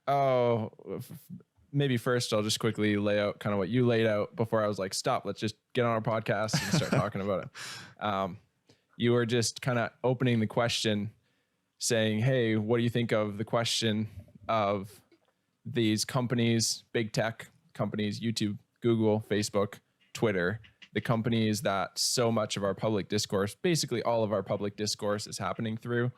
Oh, maybe first I'll just quickly lay out kind of what you laid out before I was like, stop, let's just get on our podcast and start talking about it. You were just kind of opening the question saying, hey, what do you think of the question of these companies, big tech companies, YouTube, Google, Facebook, Twitter, the companies that so much of our public discourse, basically all of our public discourse is happening through.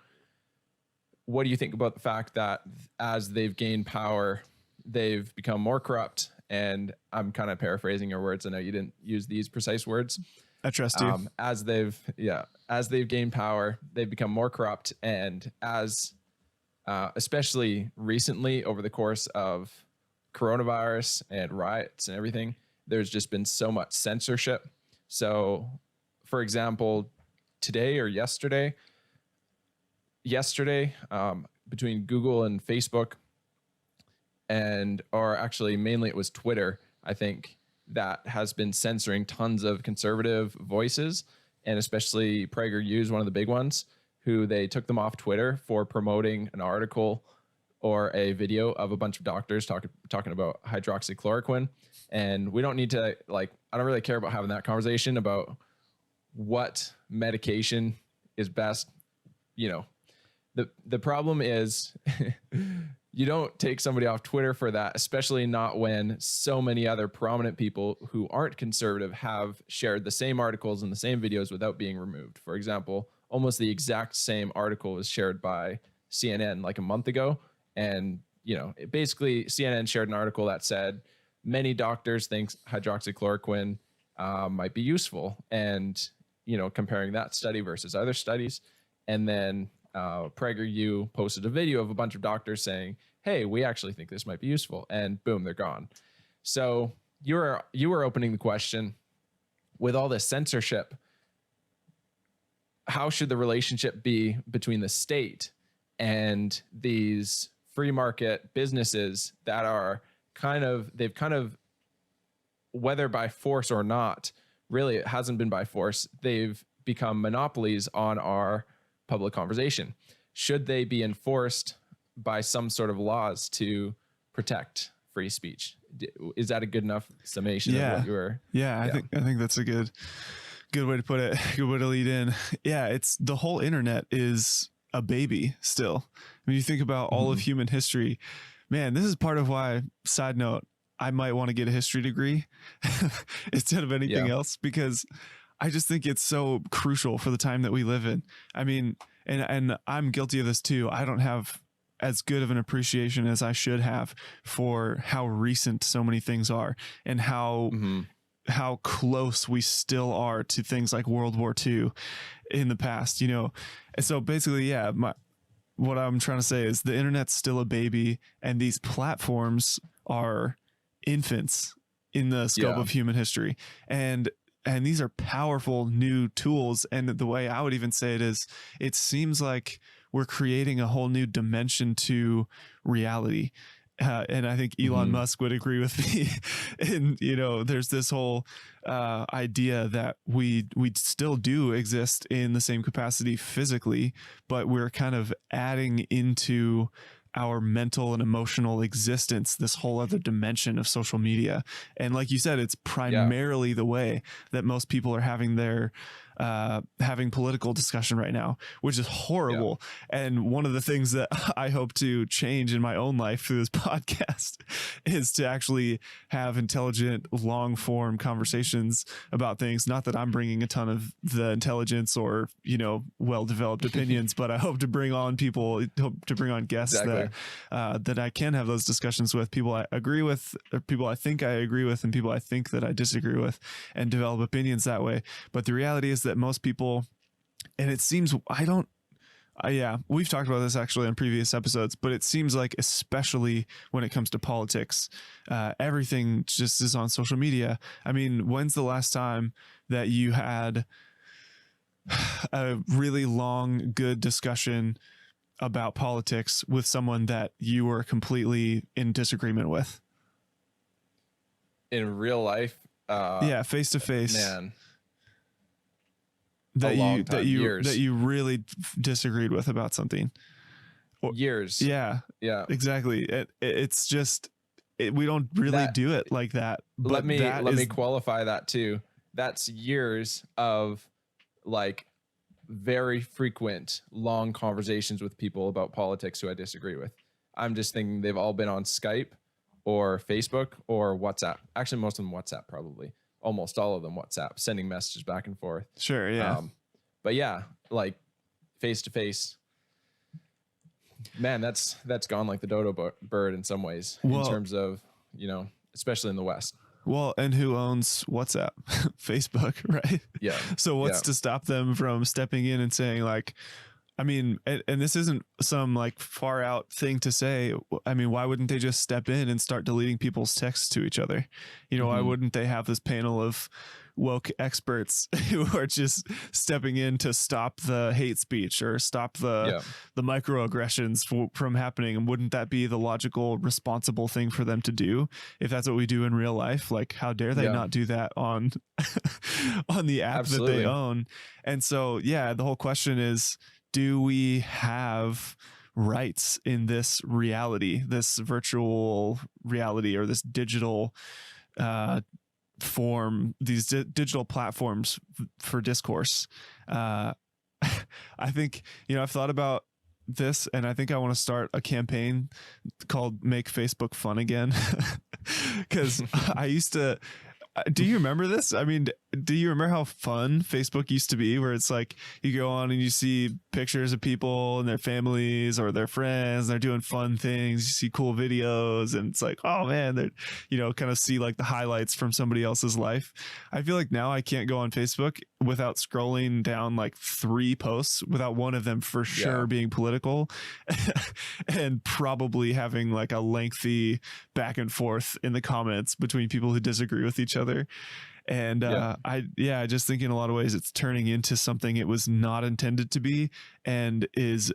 What do you think about the fact that as they've gained power, they've become more corrupt? And I'm kind of paraphrasing your words. I know you didn't use these precise words. I trust you. As they've gained power, they've become more corrupt. And as especially recently over the course of coronavirus and riots and everything, there's just been so much censorship. So, for example, today or yesterday, between Google and Facebook, or actually mainly it was Twitter, I think, that has been censoring tons of conservative voices, and especially PragerU is one of the big ones, who they took them off Twitter for promoting an article or a video of a bunch of doctors talking about hydroxychloroquine. And we don't need to, I don't really care about having that conversation about what medication is best. The problem is you don't take somebody off Twitter for that, especially not when so many other prominent people who aren't conservative have shared the same articles and the same videos without being removed. For example, almost the exact same article was shared by CNN like a month ago. And, basically CNN shared an article that said many doctors think hydroxychloroquine might be useful, and, comparing that study versus other studies. And then PragerU posted a video of a bunch of doctors saying, hey, we actually think this might be useful, and boom, they're gone. So you were opening the question with all this censorship. How should the relationship be between the state and these free market businesses that are they've whether by force or not, really it hasn't been by force, they've become monopolies on our public conversation. Should they be enforced by some sort of laws to protect free speech? Is that a good enough summation of what you were? Yeah, I think that's a good way to put it. Good way to lead in. Yeah, it's the whole internet is a baby still. When you think about all of human history, man, this is part of why, side note, I might want to get a history degree instead of anything else, because I just think it's so crucial for the time that we live in. I mean, and I'm guilty of this too. I don't have as good of an appreciation as I should have for how recent so many things are, and how close we still are to things like World War II in the past, And so basically, what I'm trying to say is the internet's still a baby, and these platforms are infants in the scope of human history. And these are powerful new tools. And the way I would even say it is, it seems like we're creating a whole new dimension to reality. And I think Elon Musk would agree with me. And, there's this whole idea that we still do exist in the same capacity physically, but we're kind of adding into our mental and emotional existence this whole other dimension of social media. And like you said, it's primarily the way that most people are having their having political discussion right now, which is horrible. And one of the things that I hope to change in my own life through this podcast is to actually have intelligent, long form conversations about things. Not that I'm bringing a ton of the intelligence or, well-developed opinions, but I hope to bring on guests that I can have those discussions with, people I agree with, or people I think I agree with, and people I think that I disagree with, and develop opinions that way. But the reality is that most people, and it seems, we've talked about this actually on previous episodes, but it seems like, especially when it comes to politics, everything just is on social media. I mean, when's the last time that you had a really long, good discussion about politics with someone that you were completely in disagreement with? In real life? Face to face. Man. That you really disagreed with about something. years. Yeah, Yeah. exactly. It's just we don't really do it like that. But let me qualify that too. That's years of like very frequent long conversations with people about politics who I disagree with. I'm just thinking they've all been on Skype or Facebook or WhatsApp. Actually, most of them WhatsApp, probably. Almost all of them WhatsApp, sending messages back and forth. Sure, yeah. But yeah, like face to face. Man, that's gone like the dodo bird in some ways, in terms of, you know, especially in the West. Well, and who owns WhatsApp? Facebook, right? Yeah. So what's to stop them from stepping in and saying like, I mean, and this isn't some like far out thing to say. I mean, why wouldn't they just step in and start deleting people's texts to each other? You know, why wouldn't they have this panel of woke experts who are just stepping in to stop the hate speech or stop the microaggressions from happening? And wouldn't that be the logical, responsible thing for them to do if that's what we do in real life? Like, how dare they not do that on on the app that they own? And so, yeah, the whole question is, do we have rights in this reality, this virtual reality, or this digital form, these digital platforms for discourse? I think, you know, I've thought about this, and I think I want to start a campaign called Make Facebook Fun Again. Because I used to, do you remember this? I mean, do you remember how fun Facebook used to be, where it's like you go on and you see pictures of people and their families or their friends, and they're doing fun things. You see cool videos, and it's like, oh man, they're, you know, kind of see like the highlights from somebody else's life. I feel like now I can't go on Facebook without scrolling down like 3 posts without one of them for sure being political and probably having like a lengthy back and forth in the comments between people who disagree with each other. And I just think in a lot of ways it's turning into something it was not intended to be, and is,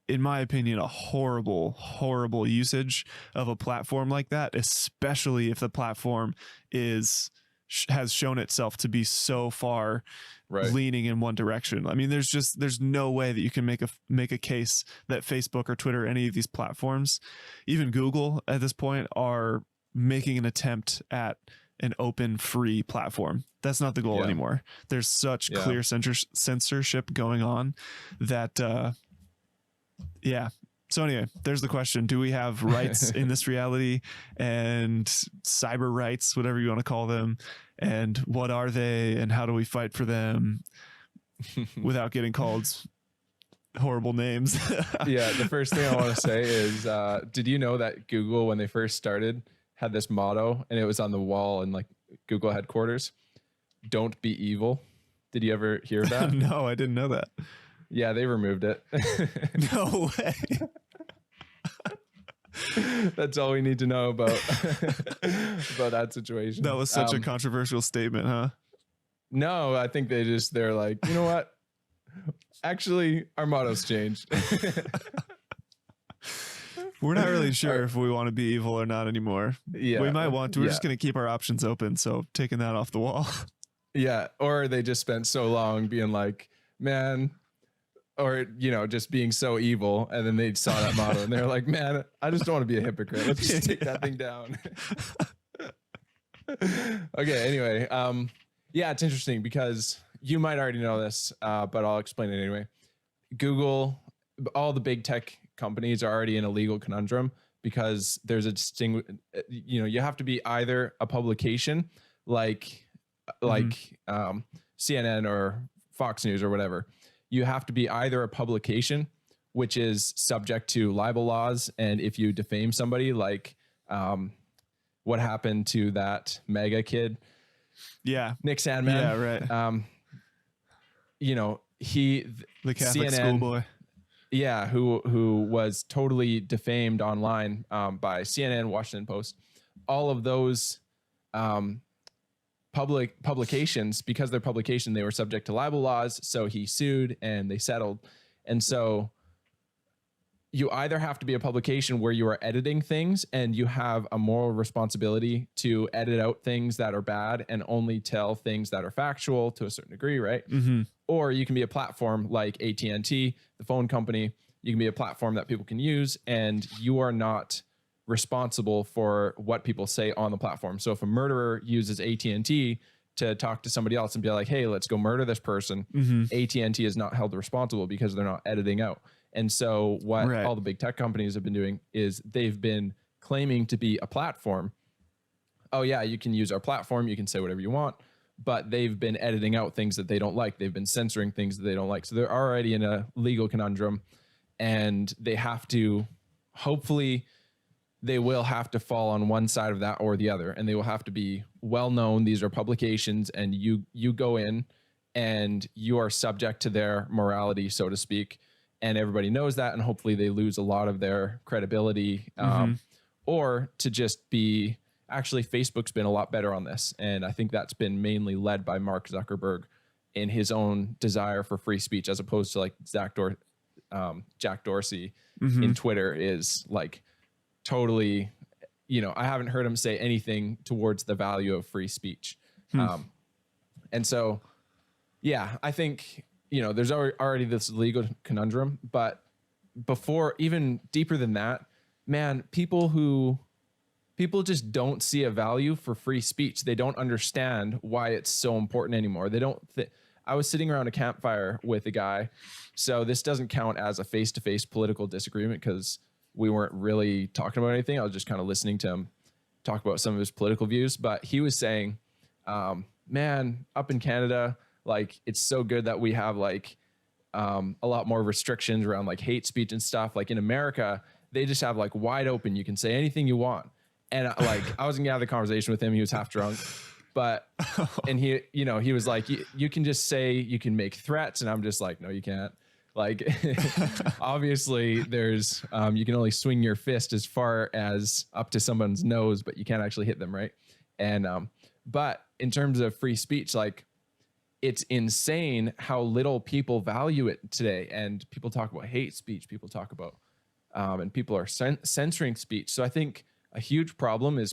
in my opinion, a horrible, horrible usage of a platform like that, especially if the platform has shown itself to be so far leaning in one direction. I mean, there's no way that you can make a case that Facebook or Twitter, any of these platforms, even Google at this point, are making an attempt at an open, free platform. That's not the goal anymore. There's such clear censorship going on that, So anyway, there's the question. Do we have rights in this reality, and cyber rights, whatever you want to call them? And what are they, and how do we fight for them without getting called horrible names? The first thing I want to say is, did you know that Google, when they first started, had this motto, and it was on the wall in like Google headquarters: "Don't be evil." Did you ever hear that? No, I didn't know that. Yeah, they removed it. No way. That's all we need to know about that situation. That was such a controversial statement, huh? No, I think they're like, you know what? Actually, our motto's changed. We're not really sure if we want to be evil or not anymore. Yeah, we might want to. We're just going to keep our options open. So taking that off the wall. Yeah. Or they just spent so long being like, man, or, you know, just being so evil. And then they saw that motto and they're like, man, I just don't want to be a hypocrite. Let's just take that thing down. Okay. Anyway. It's interesting because you might already know this, but I'll explain it anyway. Google, all the big tech companies are already in a legal conundrum because there's a you have to be either a publication like CNN or Fox News or whatever. You have to be either a publication, which is subject to libel laws, and if you defame somebody, like what happened to that mega kid, Nick Sandmann, right, the Catholic schoolboy. Yeah, who was totally defamed online by CNN, Washington Post, all of those public publications, because they're publication, they were subject to libel laws. So he sued and they settled. And so you either have to be a publication where you are editing things and you have a moral responsibility to edit out things that are bad and only tell things that are factual to a certain degree, right? Mm-hmm. Or you can be a platform like AT&T, the phone company, You can be a platform that people can use, and you are not responsible for what people say on the platform. So if a murderer uses AT&T to talk to somebody else and be like, hey, let's go murder this person, AT&T is not held responsible because they're not editing out. And so what all the big tech companies have been doing is they've been claiming to be a platform. Oh yeah, you can use our platform, you can say whatever you want, but they've been editing out things that they don't like. They've been censoring things that they don't like. So they're already in a legal conundrum, and they have to, hopefully they will have to fall on one side of that or the other, and they will have to be well known. These are publications, and you go in and you are subject to their morality, so to speak, and everybody knows that, and hopefully they lose a lot of their credibility, or to just be, actually Facebook's been a lot better on this, and I think that's been mainly led by Mark Zuckerberg in his own desire for free speech, as opposed to like Jack Dorsey in Twitter is like totally, you know, I haven't heard him say anything towards the value of free speech. And so, yeah, I think, you know, there's already this legal conundrum, but before, even deeper than that, man, people just don't see a value for free speech. They don't understand why it's so important anymore. They don't I was sitting around a campfire with a guy, so this doesn't count as a face-to-face political disagreement because we weren't really talking about anything. I was just kind of listening to him talk about some of his political views, but he was saying, man, up in Canada, like, it's so good that we have like a lot more restrictions around like hate speech and stuff. Like in America, they just have like wide open, you can say anything you want. And like, I was gonna have the conversation with him. He was half drunk, but, and he, you know, he was like, you can just say, you can make threats. And I'm just like, no, you can't. Like, obviously there's, you can only swing your fist as far as up to someone's nose, but you can't actually hit them. Right. And, but in terms of free speech, like, it's insane how little people value it today. And people talk about hate speech, people talk about, and people are censoring speech. So I think a huge problem is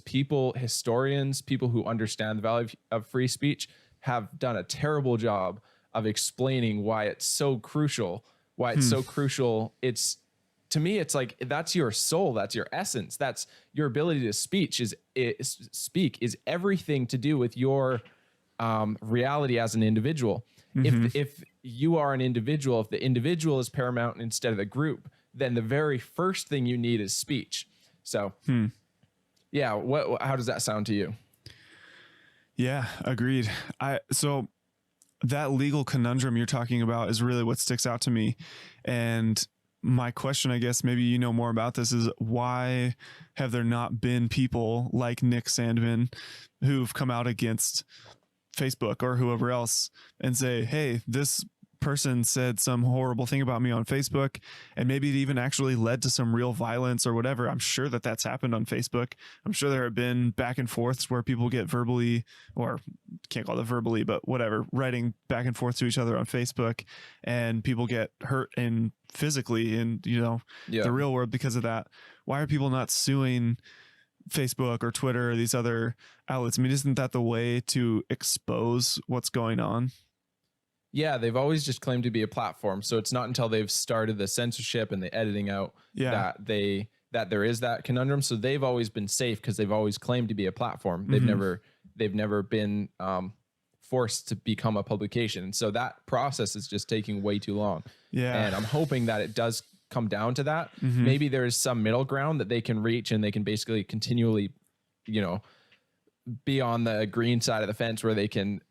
historians, people who understand the value of free speech have done a terrible job of explaining why it's so crucial, It's, to me, it's like, that's your soul, that's your essence, that's your ability to speak is everything to do with your reality as an individual. If you are an individual, if the individual is paramount instead of the group, then the very first thing you need is speech. So yeah, how does that sound to you? Yeah, agreed. So that legal conundrum you're talking about is really what sticks out to me. And my question, I guess, maybe you know more about this, is why have there not been people like Nick Sandman who've come out against Facebook or whoever else and say, hey, this person said some horrible thing about me on Facebook, and maybe it even actually led to some real violence or whatever. I'm sure that that's happened on Facebook. I'm sure there have been back and forths where people get verbally, or can't call it verbally, but whatever, writing back and forth to each other on Facebook, and people get hurt and physically in, you know, the real world because of that. Why are people not suing Facebook or Twitter or these other outlets? I mean, isn't that the way to expose what's going on? Yeah, they've always just claimed to be a platform. So it's not until they've started the censorship and the editing out that there is that conundrum. So they've always been safe because they've always claimed to be a platform. They've never been forced to become a publication. And so that process is just taking way too long. Yeah. And I'm hoping that it does come down to that. Maybe there is some middle ground that they can reach, and they can basically continually, you know, be on the green side of the fence where they can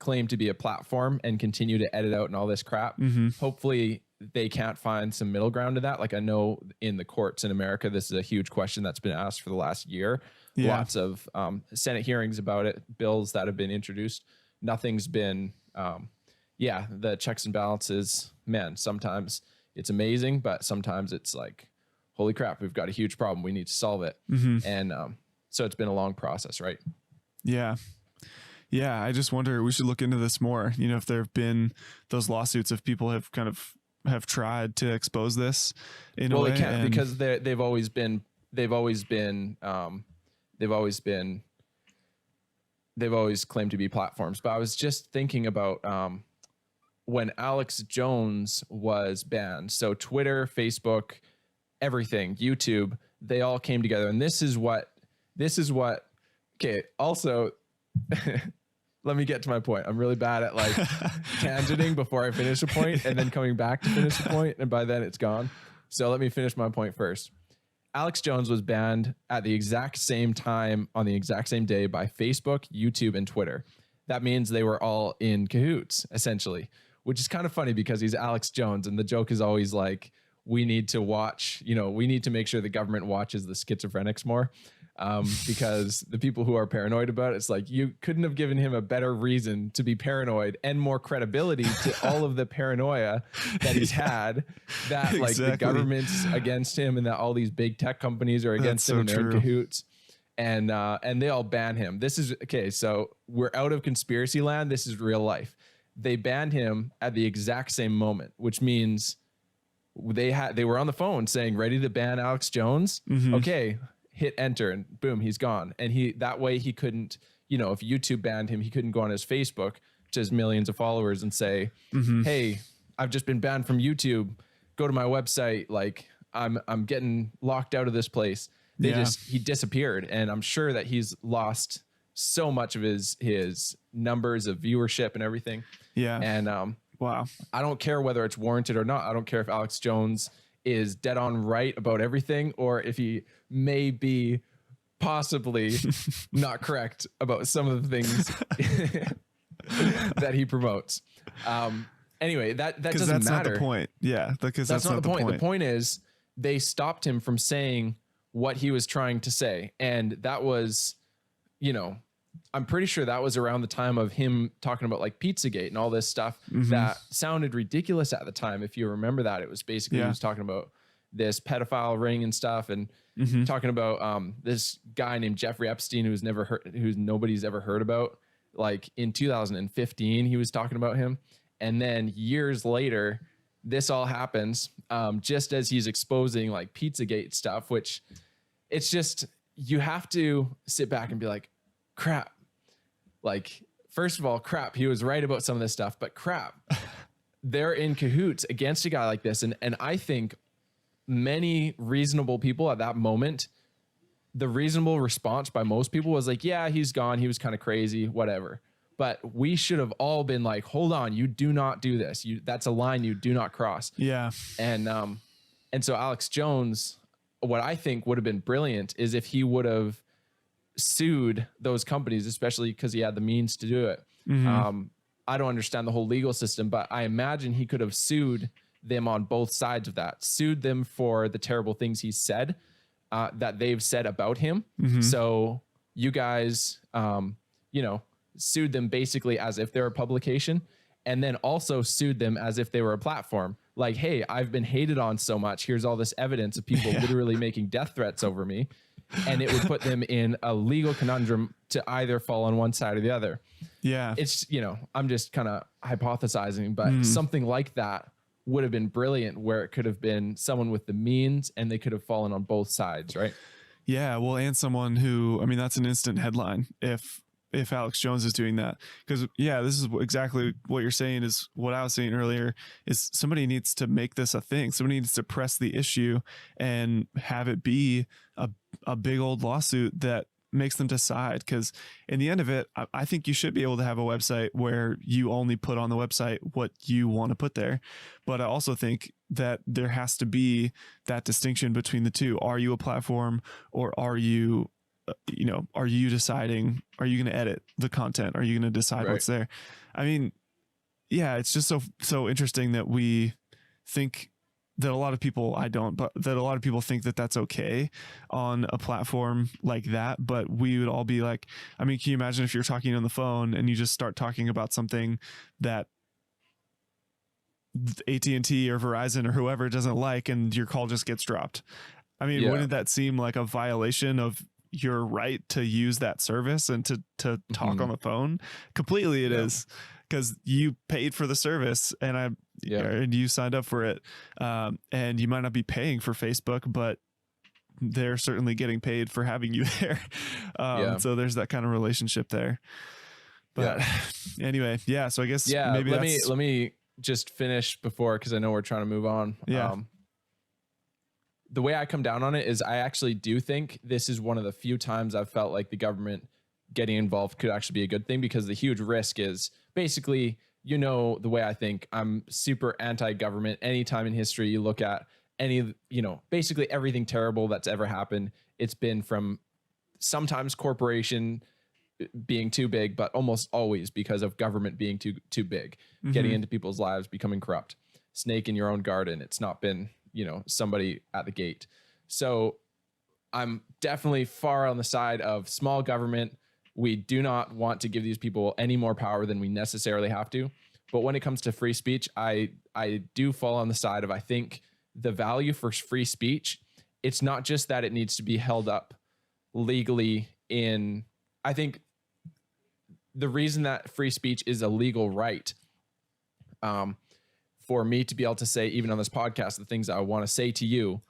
claim to be a platform and continue to edit out and all this crap. Hopefully they can't find some middle ground to that. Like, I know in the courts in America, this is a huge question that's been asked for the last year. Lots of Senate hearings about it, bills that have been introduced. Nothing's been, the checks and balances, man, sometimes it's amazing, but sometimes it's like, holy crap, we've got a huge problem. We need to solve it. And so it's been a long process, right? Yeah. Yeah, I just wonder, we should look into this more. You know, if there have been those lawsuits, if people have kind of have tried to expose this in a way. Well, they can't, because they've always claimed to be platforms. But I was just thinking about when Alex Jones was banned. So Twitter, Facebook, everything, YouTube, they all came together. And this is what, okay. Also, let me get to my point. I'm really bad at like tangenting before I finish a point and then coming back to finish the point, and by then it's gone. So let me finish my point first. Alex Jones was banned at the exact same time on the exact same day by Facebook, YouTube, and Twitter. That means they were all in cahoots, essentially, which is kind of funny because he's Alex Jones. And the joke is always like, we need to watch, we need to make sure the government watches the schizophrenics more. Because the people who are paranoid about it, it's like, you couldn't have given him a better reason to be paranoid and more credibility to all of the paranoia that he's had, that like the government's against him and that all these big tech companies are against him and they're in cahoots, and they all ban him. This is okay. So we're out of conspiracy land. This is real life. They banned him at the exact same moment, which means they were on the phone saying, ready to ban Alex Jones. Okay. Hit enter and boom, he's gone. And that way he couldn't, if YouTube banned him, he couldn't go on his Facebook, which has millions of followers, and say, hey, I've just been banned from YouTube. Go to my website. Like I'm getting locked out of this place. He disappeared. And I'm sure that he's lost so much of his numbers of viewership and everything. Yeah. And wow. I don't care whether it's warranted or not. I don't care if Alex Jones is dead on right about everything, or if he may be possibly not correct about some of the things that he promotes. Anyway, that doesn't matter. That's not the point. Yeah, because that's not the point. The point is they stopped him from saying what he was trying to say. And that was, I'm pretty sure that was around the time of him talking about like Pizzagate and all this stuff that sounded ridiculous at the time. If you remember that, it was basically, he was talking about this pedophile ring and stuff, and talking about this guy named Jeffrey Epstein who's nobody's ever heard about. Like in 2015, he was talking about him. And then years later, this all happens just as he's exposing like Pizzagate stuff, which it's just, you have to sit back and be like, crap. Like, first of all, crap, he was right about some of this stuff, but crap, they're in cahoots against a guy like this. And I think many reasonable people at that moment, the reasonable response by most people was like, yeah, he's gone. He was kind of crazy, whatever. But we should have all been like, hold on, you do not do this. That's a line you do not cross. Yeah. And so Alex Jones, what I think would have been brilliant is if he would have sued those companies, especially because he had the means to do it. I don't understand the whole legal system, but I imagine he could have sued them on both sides of that, sued them for the terrible things he said, that they've said about him. So you guys, sued them basically as if they're a publication, and then also sued them as if they were a platform. Like, hey, I've been hated on so much. Here's all this evidence of people literally making death threats over me. And it would put them in a legal conundrum to either fall on one side or the other. Yeah. It's, I'm just kind of hypothesizing, but something like that would have been brilliant, where it could have been someone with the means and they could have fallen on both sides, right? Yeah. Well, and someone who, that's an instant headline if Alex Jones is doing that, because this is exactly what you're saying, is what I was saying earlier, is somebody needs to make this a thing. Somebody needs to press the issue and have it be a big old lawsuit that makes them decide. Because in the end of it, I think you should be able to have a website where you only put on the website what you want to put there. But I also think that there has to be that distinction between the two. Are you a platform, or are you are you deciding, are you going to edit the content? Are you going to decide what's there? It's just so interesting that we think that a lot of people, but that a lot of people think that that's okay on a platform like that. But we would all be like, can you imagine if you're talking on the phone and you just start talking about something that AT&T or Verizon or whoever doesn't like, and your call just gets dropped? Wouldn't that seem like a violation of your right to use that service and to talk on the phone? Completely it is, because you paid for the service and and you signed up for it. And you might not be paying for Facebook, but they're certainly getting paid for having you there. So there's that kind of relationship there. But anyway, so I guess maybe let me just finish before, because I know we're trying to move on. Yeah. The way I come down on it is I actually do think this is one of the few times I've felt like the government getting involved could actually be a good thing, because the huge risk is basically, the way I think, I'm super anti-government. Anytime in history you look at basically everything terrible that's ever happened, it's been from sometimes corporation being too big, but almost always because of government being too big, getting into people's lives, becoming corrupt. Snake in your own garden. It's not been, somebody at the gate. So I'm definitely far on the side of small government. We do not want to give these people any more power than we necessarily have to. But when it comes to free speech, I do fall on the side of, I think the value for free speech, it's not just that it needs to be held up legally I think the reason that free speech is a legal right, for me to be able to say, even on this podcast, the things I want to say to you,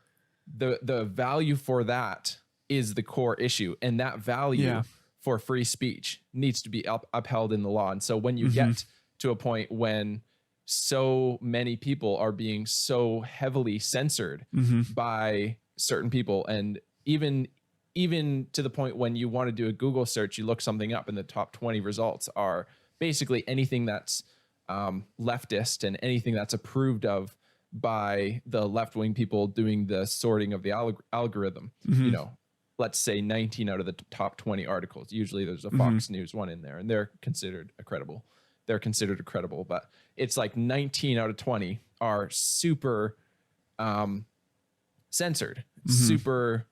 the value for that is the core issue. And that value for free speech needs to be upheld in the law. And so when you get to a point when so many people are being so heavily censored by certain people, and even to the point when you want to do a Google search, you look something up and the top 20 results are basically anything that's leftist and anything that's approved of by the left-wing people doing the sorting of the algorithm. Let's say 19 out of the top 20 articles. Usually there's a Fox News one in there, and they're considered credible. But it's like 19 out of 20 are super censored, super,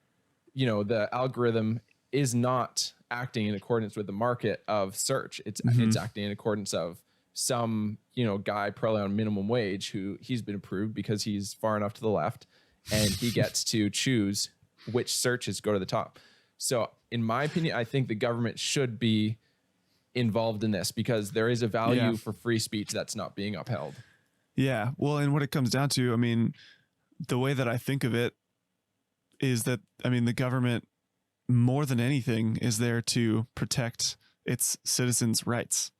the algorithm is not acting in accordance with the market of search. It's acting in accordance of some, guy probably on minimum wage who he's been approved because he's far enough to the left, and he gets to choose which searches go to the top. So in my opinion, I think the government should be involved in this, because there is a value for free speech that's not being upheld. Yeah. Well, and what it comes down to, I mean, the way that I think of it is that, the government, more than anything, is there to protect its citizens' rights.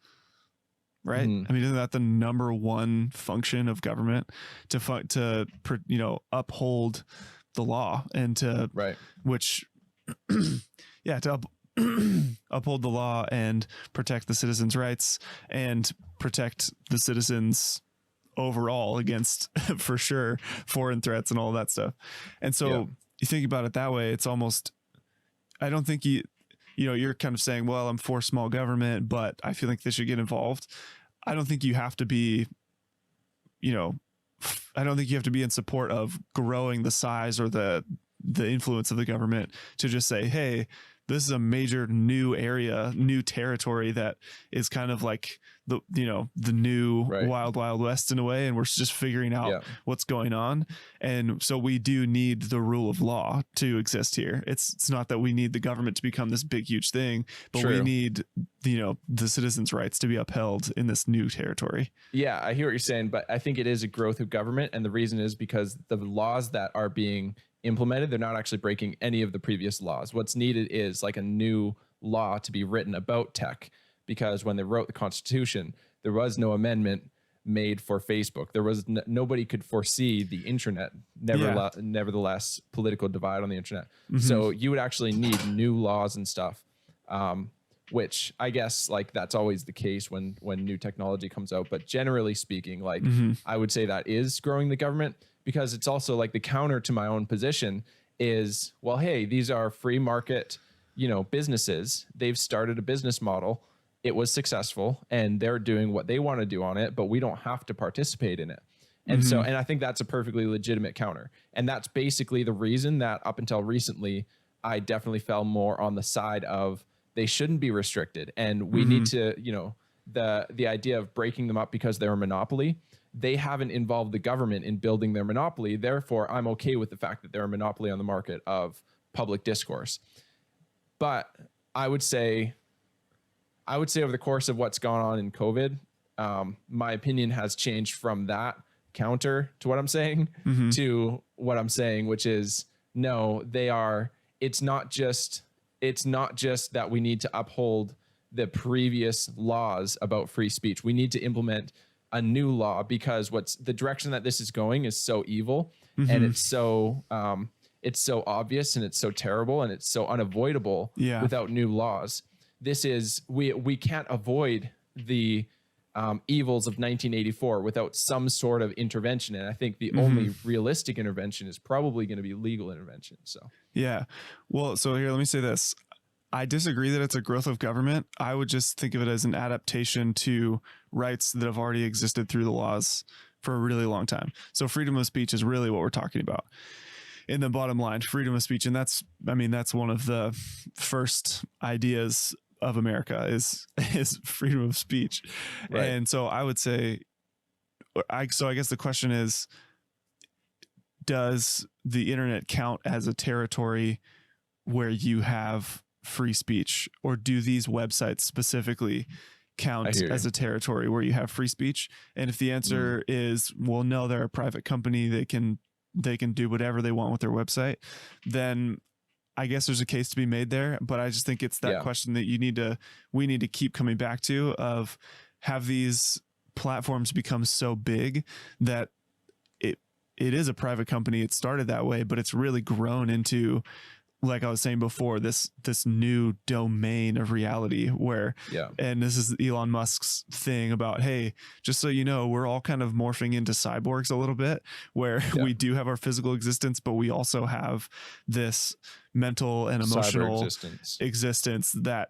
Right. Isn't that the number one function of government, to uphold the law and to, which, to uphold the law and protect the citizens' rights and protect the citizens overall against, for sure, foreign threats and all that stuff. And so you think about it that way, it's almost, I don't think you're kind of saying, well, I'm for small government, but I feel like they should get involved. I don't think you have to be, I don't think you have to be in support of growing the size or the influence of the government to just say, hey, this is a major new area, new territory that is kind of like the new wild west in a way. And we're just figuring out what's going on. And so we do need the rule of law to exist here. It's not that we need the government to become this big, huge thing, but we need, the citizens' rights to be upheld in this new territory. Yeah, I hear what you're saying, but I think it is a growth of government. And the reason is because the laws that are being implemented, they're not actually breaking any of the previous laws. What's needed is like a new law to be written about tech, because when they wrote the Constitution, there was no amendment made for Facebook. There was nobody could foresee the internet, nevertheless, political divide on the internet. So you would actually need new laws and stuff, which I guess like that's always the case when new technology comes out. But generally speaking, like I would say that is growing the government, because it's also like the counter to my own position is, well, hey, these are free market, businesses. They've started a business model. It was successful and they're doing what they want to do on it, but we don't have to participate in it. And so, and I think that's a perfectly legitimate counter. And that's basically the reason that up until recently, I definitely fell more on the side of they shouldn't be restricted. And we need to, the idea of breaking them up because they're a monopoly, they haven't involved the government in building their monopoly. Therefore, I'm okay with the fact that they're a monopoly on the market of public discourse. But I would say over the course of what's gone on in COVID, my opinion has changed from that counter to what I'm saying to what I'm saying, which is no, it's not just that we need to uphold the previous laws about free speech. We need to implement a new law, because what's the direction that this is going is so evil, Mm-hmm. and it's so obvious, and it's so terrible, and it's so unavoidable Yeah. without new laws. This is, we can't avoid the evils of 1984 without some sort of intervention. And I think the only realistic intervention is probably going to be legal intervention. So, Yeah. Well, so here, let me say this. I disagree that it's a growth of government. I would just think of it as an adaptation to rights that have already existed through the laws for a really long time. So freedom of speech is really what we're talking about. In the bottom line, freedom of speech. And that's one of the first ideas of America is freedom of speech. Right. And so I would say, I guess the question is, does the internet count as a territory where you have free speech, or do these websites specifically count as a territory where you have free speech? And if the answer is, well, no, they're a private company, they can do whatever they want with their website, then I guess there's a case to be made there. But I just think it's that question that we need to keep coming back to, of have these platforms become so big that it is a private company. It started that way, but it's really grown into, like I was saying before, this new domain of reality where, and this is Elon Musk's thing about, hey, just so you know, we're all kind of morphing into cyborgs a little bit, where we do have our physical existence, but we also have this mental and emotional existence that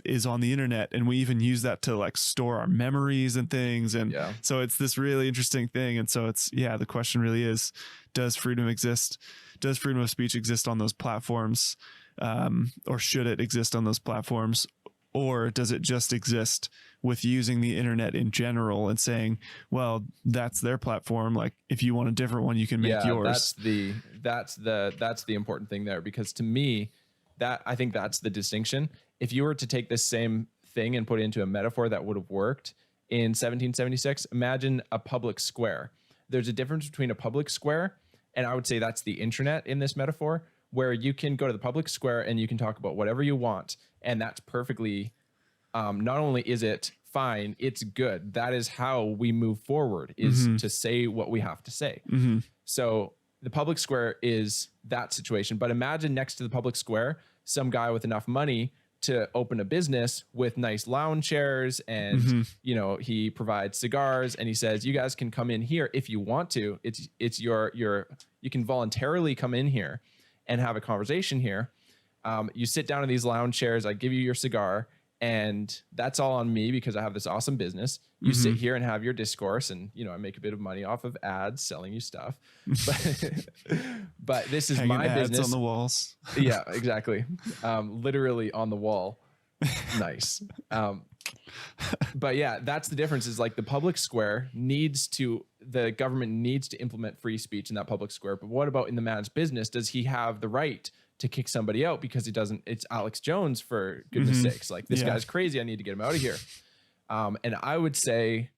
is on the internet. And we even use that to like store our memories and things. And so it's this really interesting thing. And so it's, the question really is, does freedom exist? Does freedom of speech exist on those platforms? Or should it exist on those platforms? Or does it just exist with using the internet in general and saying, well, that's their platform. Like if you want a different one, you can make yours. That's the important thing there, because to me, I think that's the distinction. If you were to take this same thing and put it into a metaphor that would have worked in 1776, imagine a public square. There's a difference between a public square, and I would say that's the internet in this metaphor, where you can go to the public square and you can talk about whatever you want. And that's perfectly, not only is it fine, it's good. That is how we move forward, is to say what we have to say. So the public square is that situation. But imagine next to the public square, some guy with enough money to open a business with nice lounge chairs, and he provides cigars, and he says, you guys can come in here if you want to. It's your you can voluntarily come in here and have a conversation here. You sit down in these lounge chairs, I give you your cigar, and that's all on me because I have this awesome business. You sit here and have your discourse, and I make a bit of money off of ads selling you stuff. But this is my business. On the walls. Yeah, exactly. Literally on the wall. Nice. But yeah, that's the difference, is like the public square the government needs to implement free speech in that public square. But what about in the man's business? Does he have the right to kick somebody out because it's Alex Jones, for goodness sakes? Like, this guy's crazy. I need to get him out of here. And I would say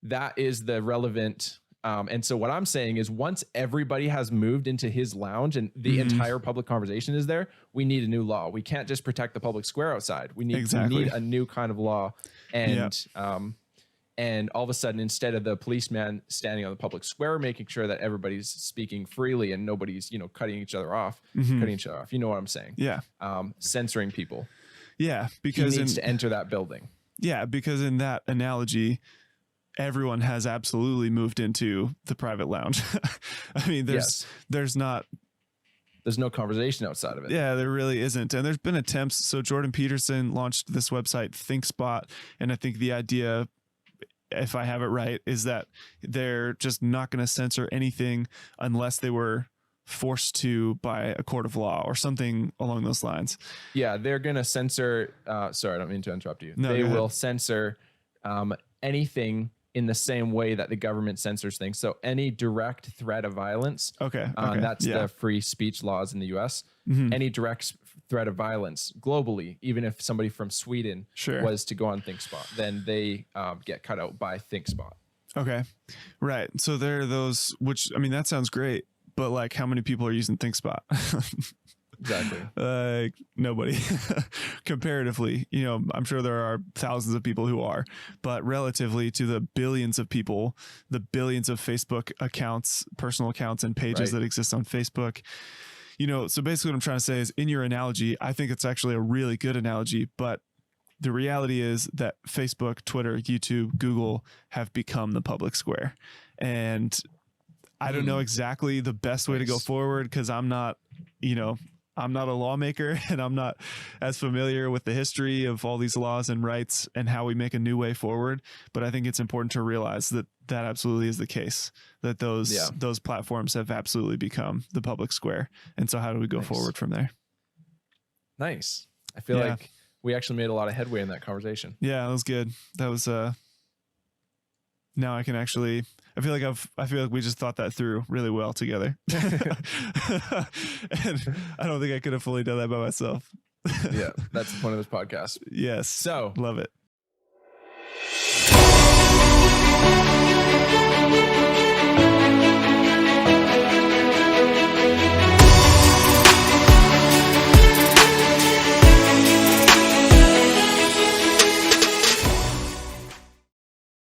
that is the relevant. And so what I'm saying is, once everybody has moved into his lounge and the entire public conversation is there, we need a new law. We can't just protect the public square outside. We need a new kind of law. And all of a sudden, instead of the policeman standing on the public square, making sure that everybody's speaking freely and nobody's, cutting each other off. You know what I'm saying? Yeah. Censoring people. Yeah. Because he needs to enter that building. Yeah. Because in that analogy, everyone has absolutely moved into the private lounge. I mean, there's no conversation outside of it. Yeah, there really isn't. And there's been attempts. So Jordan Peterson launched this website, ThinkSpot. And I think the idea, if I have it right, is that they're just not going to censor anything unless they were forced to by a court of law or something along those lines. Yeah, they're going to censor. Sorry, I don't mean to interrupt you. No, they will censor anything in the same way that the government censors things. So any direct threat of violence. Okay. That's the free speech laws in the US. Any direct threat of violence globally, even if somebody from Sweden was to go on ThinkSpot, then they get cut out by ThinkSpot. Okay. Right. So there are those, which, I mean, that sounds great, but like, how many people are using ThinkSpot? Exactly. Like nobody comparatively, you know, I'm sure there are thousands of people who are, but relatively to the billions of people, the billions of Facebook accounts, personal accounts and pages that exist on Facebook, you know, so basically what I'm trying to say is in your analogy, I think it's actually a really good analogy, but the reality is that Facebook, Twitter, YouTube, Google have become the public square. And I don't know exactly the best way to go forward because I'm not, you know, I'm not a lawmaker and I'm not as familiar with the history of all these laws and rights and how we make a new way forward. But I think it's important to realize that that absolutely is the case, that those platforms have absolutely become the public square. And so how do we go forward from there? Nice. I feel like we actually made a lot of headway in that conversation. Yeah, that was good. That was, now I can actually, I feel like we just thought that through really well together. And I don't think I could have fully done that by myself. Yeah, that's the point of this podcast. Yes. So love it.